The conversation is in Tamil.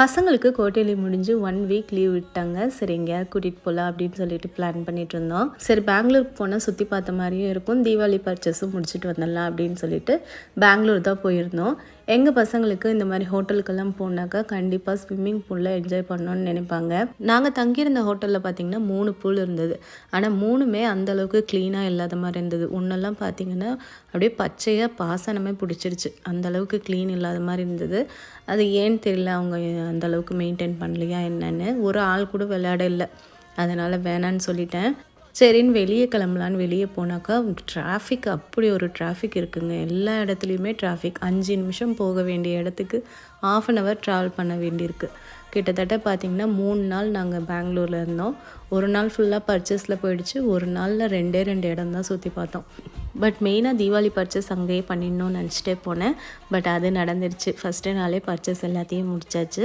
பசங்களுக்கு குவார்ட்டர்லி முடிஞ்சு 1 வீக் லீவ் விட்டாங்க. சரி எங்கேயாவது கூட்டிகிட்டு போகலாம் அப்படின்னு சொல்லிட்டு பிளான் பண்ணிட்டு இருந்தோம். சரி பெங்களூருக்கு போனால் சுற்றி பார்த்த மாதிரியும் இருக்கும், தீபாவளி பர்ச்சேஸும் முடிச்சுட்டு வந்துடலாம் அப்படின்னு சொல்லிட்டு பெங்களூர் தான் போயிருந்தோம். எங்கள் பசங்களுக்கு இந்த மாதிரி ஹோட்டலுக்கெல்லாம் போனாக்கா கண்டிப்பாக ஸ்விம்மிங் பூலில் என்ஜாய் பண்ணணும்னு நினைப்பாங்க. நாங்கள் தங்கியிருந்த ஹோட்டலில் பார்த்திங்கன்னா 3 பூல் இருந்தது. ஆனால் 3மே அந்தளவுக்கு க்ளீனாக இல்லாத மாதிரி இருந்தது. ஒன்றெல்லாம் பார்த்திங்கன்னா அப்படியே பச்சையாக பாசனமே பிடிச்சிருச்சு, அந்தளவுக்கு க்ளீன் இல்லாத மாதிரி இருந்தது. அது ஏன்னு தெரியல, அவங்க அந்தளவுக்கு மெயின்டைன் பண்ணலையா என்னென்னு. ஒரு ஆள் கூட விளையாட இல்லை, அதனால் வேணான்னு சொல்லிட்டேன். சரின்னு வெளியே கிளம்பலான்னு வெளியே போனாக்கா டிராஃபிக், அப்படி ஒரு டிராஃபிக் இருக்குங்க. எல்லா இடத்துலையுமே டிராஃபிக். 5 நிமிஷம் போக வேண்டிய இடத்துக்கு 1/2 hour ட்ராவல் பண்ண வேண்டியிருக்கு. கிட்டத்தட்ட பார்த்திங்கன்னா 3 நாள் நாங்கள் பெங்களூரில் இருந்தோம். ஒரு நாள் ஃபுல்லாக பர்ச்சேஸில் போயிடுச்சு, ஒரு நாளில் 2 இடம் தான் சுற்றி பார்த்தோம். பட் மெயினாக தீபாவளி பர்ச்சேஸ் அங்கேயே பண்ணிடணும்னு நினச்சிட்டே போனேன். பட் அது நடந்துருச்சு. ஃபஸ்ட்டு நாளே பர்ச்சேஸ் எல்லாத்தையும் முடிச்சாச்சு.